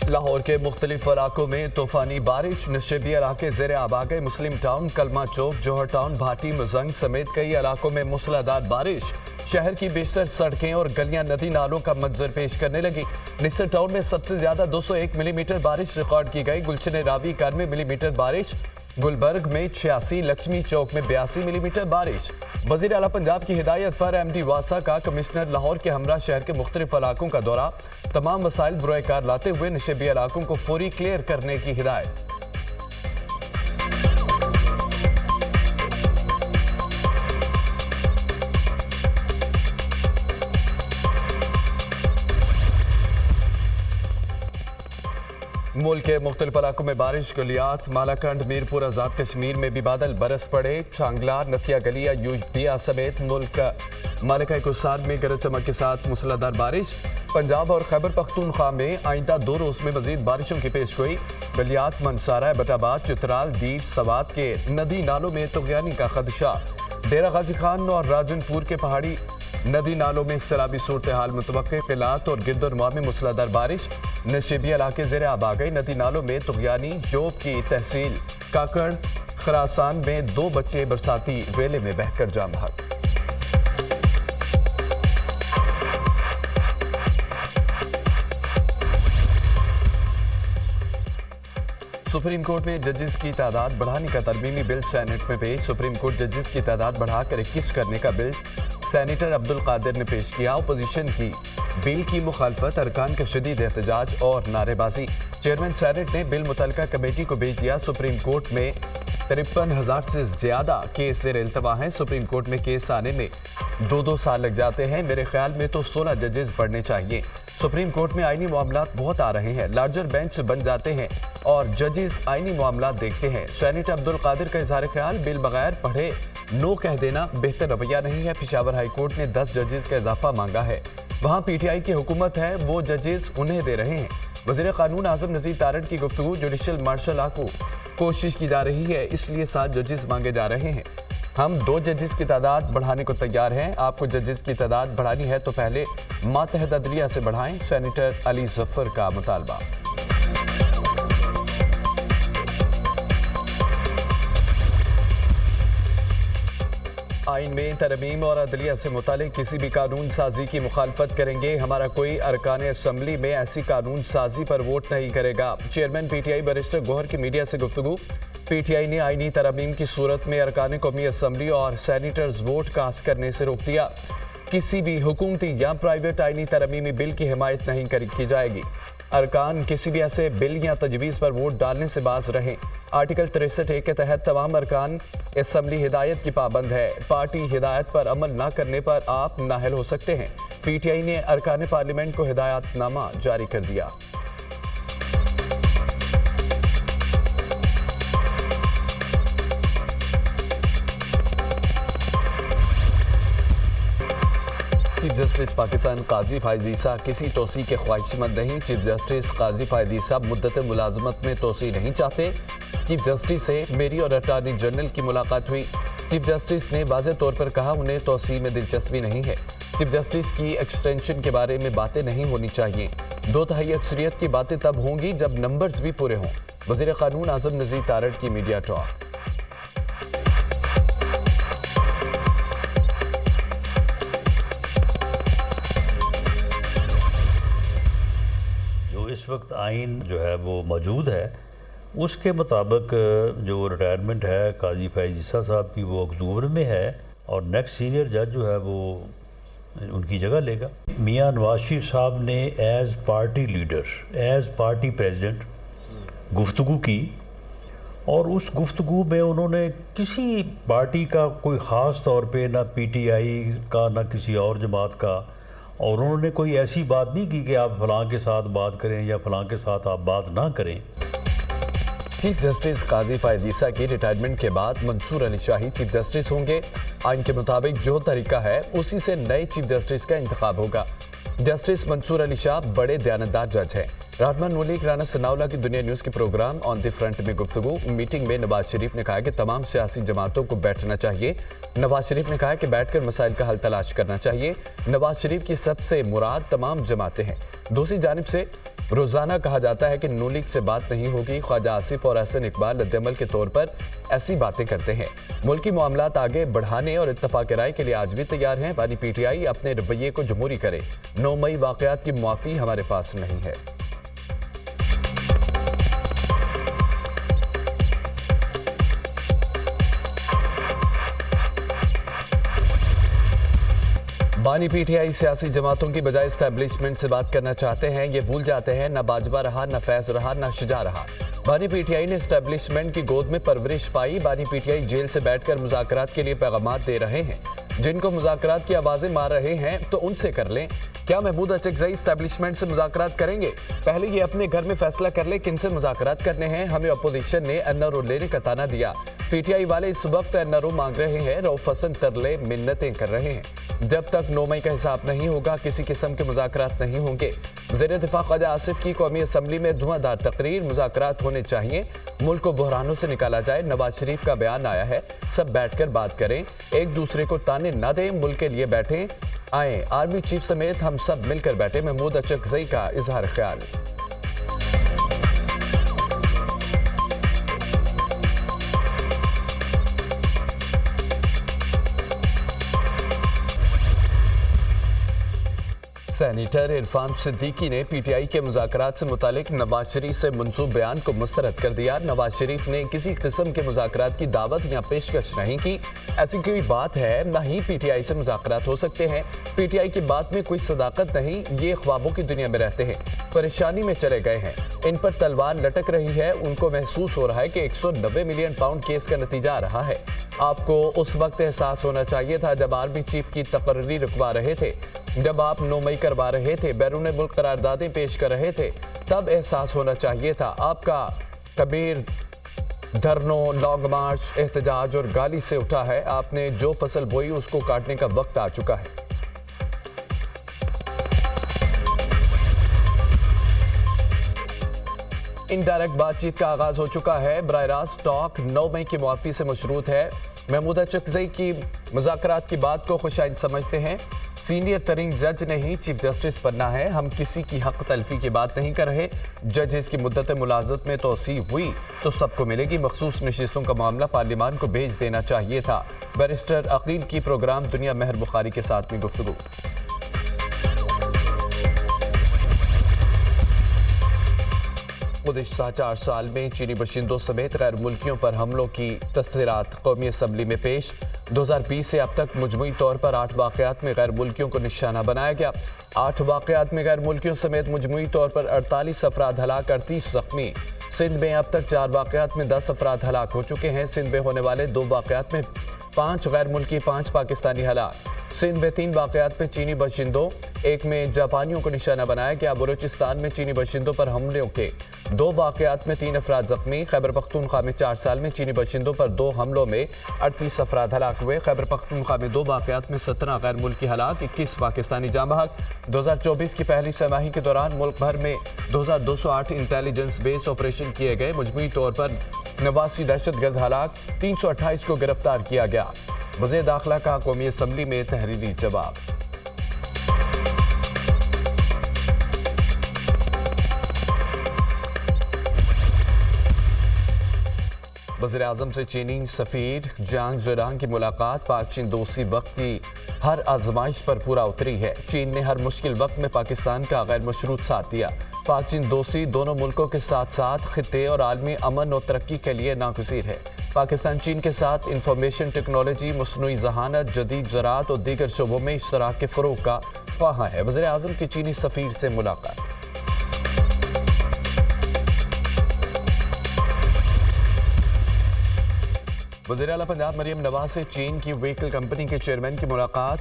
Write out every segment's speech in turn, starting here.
लाहौर के मुख्तलिफ इलाकों में तूफानी बारिश, नशेबी इलाके ज़ेर आब आ गए। मुस्लिम टाउन, कलमा चौक, जौहर टाउन, भाटी, मुजंग समेत कई इलाकों में मूसलाधार बारिश। शहर की बेशतर सड़कें और गलियां नदी नालों का मंजर पेश करने लगी। निसर टाउन में सबसे ज्यादा 201 मिलीमीटर बारिश रिकॉर्ड की गई। गुलशन रावी 91 मिलीमीटर बारिश, गुलबर्ग में 86, लक्ष्मी चौक में 82 मिलीमीटर बारिश। वज़ीर आला पंजाब की हिदायत पर MD वासा का कमिश्नर लाहौर के हमरा शहर के मुख्तलिफ इलाकों का दौरा। तमाम वसाइल बुराकार लाते हुए नशेबी इलाकों को फौरी क्लियर करने की हिदायत। मुल्क के मुख्तलिफ इलाकों में बारिश, गलियात, मालाकंड, मीरपुर, आजाद कश्मीर में भी बादल बरस पड़े। चांगला, नथिया गलिया, यूबिया समेत मुल्क मालिका कुसार में गरज चमक के साथ मूसलाधार बारिश। पंजाब और खैबर पख्तूनख्वा में आइंदा 2 रोज में मजीद बारिशों की पेशगोई। गलियात, मनसारा, बटाबाद, चित्राल, दीर, सवात के नदी नालों में तुगयानी का खदशा। डेरा गाजी खान और राजनपुर के पहाड़ी नदी नालों में सैलाबी सूरत हाल मुतवक्के। किलात और गिरदुरमा में मूसलाधार बारिश। नशेबी इलाके ज़ेर आब आ गए। नदी नालों में तुगयानी। जोब की तहसील काकड़ खरासान में 2 बच्चे बरसाती वेले में बहकर जाम बहक। सुप्रीम कोर्ट में जजेस की तादाद बढ़ाने का तरमीमी बिल सेनेट में पेश। सुप्रीम कोर्ट जजेस की तादाद बढ़ाकर 21 करने का बिल सेनेटर अब्दुल कादिर ने पेश किया। अपोजिशन की बिल की मुखालफत, अरकान का शदीद एहतजाज और नारेबाजी। चेयरमैन सेनेट ने बिल मुतल्लिका कमेटी को भेज दिया। सुप्रीम कोर्ट में 53,000 से ज्यादा केस ज़ेर इल्तवा हैं। सुप्रीम कोर्ट में केस आने में 2-2 साल लग जाते हैं। मेरे ख्याल में तो 16 जजेस बढ़ने चाहिए। सुप्रीम कोर्ट में आईनी मामलात बहुत आ रहे हैं, लार्जर बेंच बन जाते हैं और जजेस आईनी मामलात देखते हैं। सेनेटर अब्दुल कादिर का इजहार ख्याल, बिल बगैर पढ़े नो कह देना बेहतर रवैया नहीं है। पेशावर हाई कोर्ट ने 10 जजेस का इजाफा मांगा है। वहाँ PTI की हुकूमत है, वो जजेस उन्हें दे रहे हैं। वज़ीर कानून आज़म नज़ीर तारड़ की गुफ्तगू, जुडिशल मार्शल लॉ को कोशिश की जा रही है, इसलिए 7 जजेस मांगे जा रहे हैं। हम 2 जजेस की तादाद बढ़ाने को तैयार हैं। आपको जजेस की तादाद बढ़ानी है तो पहले मातहत अदलिया से बढ़ाएं। सेनेटर अली जफर का मुतालबा। आइन में तरमीम और अदलिया से मुतालिक किसी भी कानून साजी की मुखालफत करेंगे। हमारा कोई अरकान असम्बली में ऐसी कानून साजी पर वोट नहीं करेगा। चेयरमैन PTI बैरिस्टर गौहर की मीडिया से गुफ्तगू। PTI ने आइनी तरमीम की सूरत में अरकान कौमी असम्बली और सैनिटर्स वोट कास्ट करने से रोक दिया। किसी भी हुकूमती या प्राइवेट आइनी तरमीमी बिल की हिमायत नहीं की जाएगी। अरकान किसी भी ऐसे बिल या तजवीज़ पर वोट डालने से बाज रहें। आर्टिकल 63A के तहत तमाम अरकान असम्बली हिदायत की पाबंद है। पार्टी हिदायत पर अमल न करने पर आप नाअहल हो सकते हैं। PTI ने अरकान पार्लियामेंट को हिदायतनामा जारी कर दिया। चीफ जस्टिस पाकिस्तान काजी फायज ईसा किसी तोसी के ख्वाहिशमंद नहीं। चीफ जस्टिस काजी फायज ईसा मुद्दत मुलाजमत में तोसी नहीं चाहते। चीफ जस्टिस से मेरी और अटॉर्नी जनरल की मुलाकात हुई। चीफ जस्टिस ने वाज़ेह तौर पर कहा उन्हें तोसी में दिलचस्पी नहीं है। चीफ जस्टिस की एक्सटेंशन के बारे में बातें नहीं होनी चाहिए। 2/3 अक्सरियत की बातें तब होंगी जब नंबर्स भी पूरे हों। वज़ीर कानून आज़म नज़ीर तारड़ की मीडिया टॉक। इस वक्त आइन जो है वो मौजूद है, उसके मुताबिक जो रिटायरमेंट है काजी फायज ईसा साहब की वो अक्टूबर में है और नेक्स्ट सीनियर जज जो है वो उनकी जगह लेगा। मियां नवाज शरीफ साहब ने as party leader, as party president गुफ्तगू की और उस गुफ्तगू में उन्होंने किसी पार्टी का कोई ख़ास तौर पे ना PTI का ना किसी और जमात का, और उन्होंने कोई ऐसी बात नहीं की कि आप फलां के साथ बात करें या फलां के साथ आप बात ना करें। चीफ जस्टिस काजी फायज ईसा की रिटायरमेंट के बाद मंसूर अली शाही चीफ जस्टिस होंगे। आइन के मुताबिक जो तरीका है उसी से नए चीफ जस्टिस का इंतखाब होगा। जस्टिस मंसूर अली शाह बड़े दयानतदार जज हैं। रहमान मलिक राना सनाउल्लाह की दुनिया न्यूज़ के प्रोग्राम ऑन द फ्रंट में गुफ्तगू। मीटिंग में नवाज शरीफ ने कहा कि तमाम सियासी जमातों को बैठना चाहिए। नवाज शरीफ ने कहा कि बैठकर मसाइल का हल तलाश करना चाहिए। नवाज शरीफ की सबसे मुराद तमाम जमातें हैं। दूसरी जानिब से रोजाना कहा जाता है कि नून लीग से बात नहीं होगी। ख्वाजा आसिफ और अहसन इकबाल रद्दमल के तौर पर ऐसी बातें करते हैं। मुल्की मामलात आगे बढ़ाने और इत्तफाक राय के लिए आज भी तैयार हैं। बानी पीटीआई अपने रवैये को जमहूरी करे। 9 मई वाकयात की मुआफी हमारे पास नहीं है। बानी पीटीआई सियासी जमातों की बजाय एस्टैब्लिशमेंट से बात करना चाहते हैं। ये भूल जाते हैं न बाजवा रहा, न फैज रहा, न शुजा रहा। बानी पीटीआई ने एस्टैब्लिशमेंट की गोद में परवरिश पाई। बानी पीटीआई जेल से बैठकर मुज़ाकरात के लिए पैगामात दे रहे हैं। जिनको मुज़ाकरात की आवाज़ें मार रहे हैं तो उनसे कर लें। क्या महमूद अचकज़ई एस्टैब्लिशमेंट से मुज़ाकरात करेंगे? पहले ये अपने घर में फैसला कर ले किनसे मुज़ाकरात करने हैं। हमें अपोजिशन ने एनआरओ लेने का ताना दिया। पीटीआई वाले इस वक्त एनआरओ मांग रहे हैं। रऊफ हसन तरले मिन्नतें कर रहे हैं। जब तक 9 मई का हिसाब नहीं होगा किसी किस्म के मुज़ाकरात नहीं होंगे। वज़ीर दिफा ख्वाजा आसिफ की कौमी असम्बली में धुआंधार तकरीर। मुज़ाकरात होने चाहिए, मुल्क को बहरानों से निकाला जाए। नवाज शरीफ का बयान आया है, सब बैठकर बात करें, एक दूसरे को ताने न दें, मुल्क के लिए बैठें। आए आर्मी चीफ समेत हम सब मिलकर बैठे। महमूद अचकज़ई का इजहार ख्याल। सेनेटर इरफान सिद्दीकी ने पीटीआई के मुज़ाकरात से मुतालिक नवाज शरीफ से मंसूब बयान को मुस्तरद कर दिया। नवाज शरीफ ने किसी किस्म के मुज़ाकरात की दावत या पेशकश नहीं की। ऐसी कोई बात है, न ही पीटीआई से मुज़ाकरात हो सकते हैं। पीटीआई की बात में कोई सदाकत नहीं। ये ख्वाबों की दुनिया में रहते हैं, परेशानी में चले गए हैं। इन पर तलवार लटक रही है। उनको महसूस हो रहा है कि 190 मिलियन पाउंड केस का नतीजा आ रहा है। आपको उस वक्त एहसास होना चाहिए था जब आर्मी चीफ की तकर्री रुकवा रहे थे, जब आप 9 मई करवा रहे थे, बैरून मुल्क करारदादें पेश कर रहे थे, तब एहसास होना चाहिए था। आपका कबीर धरनों, लॉन्ग मार्च, एहतजाज और गाली से उठा है। आपने जो फसल बोई उसको काटने का वक्त आ चुका है। इनडायरेक्ट बातचीत का आगाज हो चुका है। बराह रास्त टॉक 9 मई की मुआफी से मशरूत है। महमूद अचकज़ई की मुज़ाकरात की बात को खुशाइन समझते हैं। सीनियर तरीन जज ने ही चीफ जस्टिस बनना है। हम किसी की हक तलफी की बात नहीं कर रहे। जजेस की मुद्दत मुलाजमत में तोसी हुई तो सबको मिलेगी। मखसूस नशिस्तों का मामला पार्लियामान को भेज देना चाहिए था। बैरिस्टर अकील की प्रोग्राम दुनिया मेहर बुखारी के साथ में गुफ्तगू। गुज़िश्ता 4 साल में चीनी बशिंदों समेत गैर मुल्कियों पर हमलों की तस्वीरात कौमी असम्बली में पेश। 2020 से अब तक मजमूई तौर पर 8 वाक़यात में गैर मुल्कियों को निशाना बनाया गया। 8 वाक़यात में गैर मुल्कियों समेत मजमूई तौर पर 48 अफराद हलाक, 38 जख्मी। सिंध में अब तक 4 वाक़यात में 10 अफराद हलाक हो चुके हैं। सिंध में होने वाले 2 वाक़यात में 5 गैर मुल्की, 5 पाकिस्तानी हलाक। सिंध में 3 वाक़यात में चीनी बशिंदों, एक में जापानियों को निशाना बनाया गया। बलूचिस्तान में चीनी बशिंदों पर हमलों के 2 वाक़यात में 3 अफराद जख्मी। खैबर पख्तूनख्वा में 4 साल में चीनी बशिंदों पर 2 हमलों में 38 अफराद हलाक हुए। खैबर पख्तूनख्वा में 2 वाक़यात में 17 गैर मुल्की हलाक, 21 पाकिस्तानी जाँ बहक। 2024 की पहली छमाही के दौरान मुल्क भर में 2208 इंटेलिजेंस बेस्ड ऑपरेशन किए गए। मजमूई तौर पर 89 दहशतगर्द हलाक, 328 को गिरफ्तार किया गया। वज़ीर दाखिला का कौमी असम्बली में तहरीरी जवाब। वज़ीर आज़म से चीनी सफ़ीर जांग ज़ुरांग की मुलाकात। पाक चीन दोस्ती वक्त की हर आजमाइश पर पूरा उतरी है। चीन ने हर मुश्किल वक्त में पाकिस्तान का गैर मशरूत साथ दिया। पाक चीन दोस्ती दोनों मुल्कों के साथ साथ खित्ते और आलमी अमन और तरक्की के लिए नागज़ीर है। पाकिस्तान चीन के साथ इंफॉर्मेशन टेक्नोलॉजी, मसनूई जहानत, जदीद ज़राअत और दीगर शोबों में इश्तराक के फ़रोग़ का ख्वाह है। वज़ीर आज़म की चीनी सफ़ीर से मुलाकात। वज़ीर आला पंजाब मरियम नवाज से चीन की व्हीकल कंपनी के चेयरमैन की मुलाकात।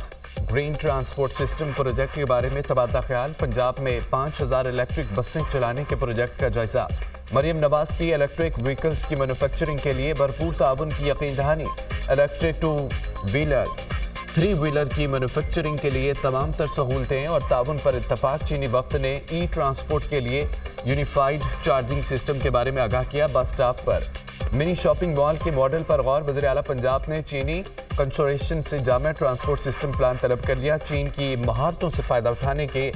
ग्रीन ट्रांसपोर्ट सिस्टम प्रोजेक्ट के बारे में तबादला ख्याल। पंजाब में 5000 इलेक्ट्रिक बसें चलाने के प्रोजेक्ट का जायजा। मरियम नवाज की इलेक्ट्रिक व्हीकल्स की मैन्युफैक्चरिंग के लिए भरपूर ताउन की यकीन दहानी। इलेक्ट्रिक 2 व्हीलर 3 व्हीलर की मैन्युफैक्चरिंग के लिए तमाम तर सहूलतें और ताउन पर इत्तफाक। चीनी वफ्द ने ई ट्रांसपोर्ट के लिए यूनिफाइड चार्जिंग सिस्टम के बारे में आगाह किया। बस स्टॉप पर मिनी शॉपिंग मॉल के मॉडल पर गौर। वज़ीर आला पंजाब ने चीनी कंसोर्टियम से जामा ट्रांसपोर्ट सिस्टम प्लान तलब कर लिया। चीन की महारतों से फ़ायदा उठाने के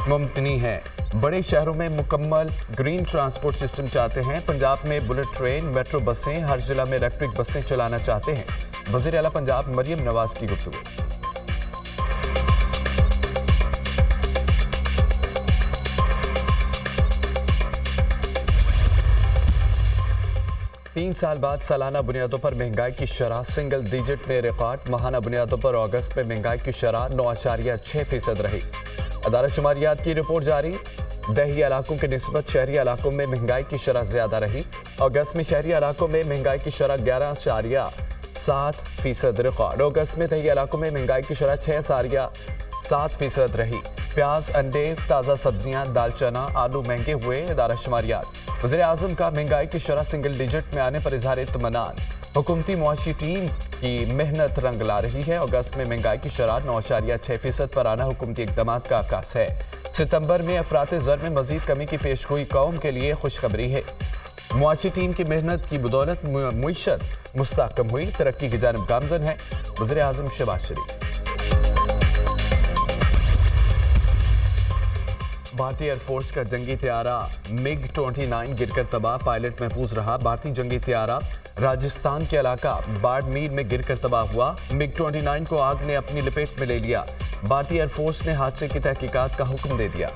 मुमकिन है। बड़े शहरों में मुकम्मल ग्रीन ट्रांसपोर्ट सिस्टम चाहते हैं। पंजाब में बुलेट ट्रेन, मेट्रो बसें, हर जिला में इलेक्ट्रिक बसें चलाना चाहते हैं। वज़ीर आला पंजाब मरियम नवाज की गुफ्तगू। 3 साल बाद सालाना बुनियादों पर महंगाई की शरह सिंगल डिजिट में रिकॉर्ड। माहाना बुनियादों पर अगस्त में महंगाई की शरह 9.6% रही। अदारा शुमारियात की रिपोर्ट जारी। दही इलाकों के निस्बत शहरी इलाकों में महंगाई की शरह ज्यादा रही। अगस्त में शहरी इलाकों में महंगाई की शरह 11.7% रिकॉर्ड। अगस्त में दही इलाकों में महंगाई की शरह 6.7% रही। प्याज, अंडे, ताज़ा सब्जियां, दाल, चना, आलू महंगे हुए। अदारा शुमारियात। वज़ीर आज़म का महंगाई की शरह सिंगल डिजिट में आने पर इजहार इत्मीनान। हुकूमती मुआशी टीम की मेहनत रंग ला रही है। अगस्त में महंगाई की शरह 9.6% पर आना हुकूमती इक़दाम का आगाज़ है। सितंबर में अफरात ज़र में मजीद कमी की पेशगोई कौम के लिए खुशखबरी है। मुआशी टीम की मेहनत की बदौलत मुईशत मुस्तहकम हुई, तरक्की की जानिब गामजन है। वज़ीर आज़म शहबाज शरीफ। भारतीय एयरफोर्स का जंगी त्यारा MiG-29 गिरकर तबाह, पायलट महफूज रहा। भारतीय जंगी त्यारा राजस्थान के इलाका बाड़मेर में गिरकर तबाह हुआ। MiG-29 को आग ने अपनी लपेट में ले लिया। भारतीय एयरफोर्स ने हादसे की तहकीकात का हुक्म दे दिया।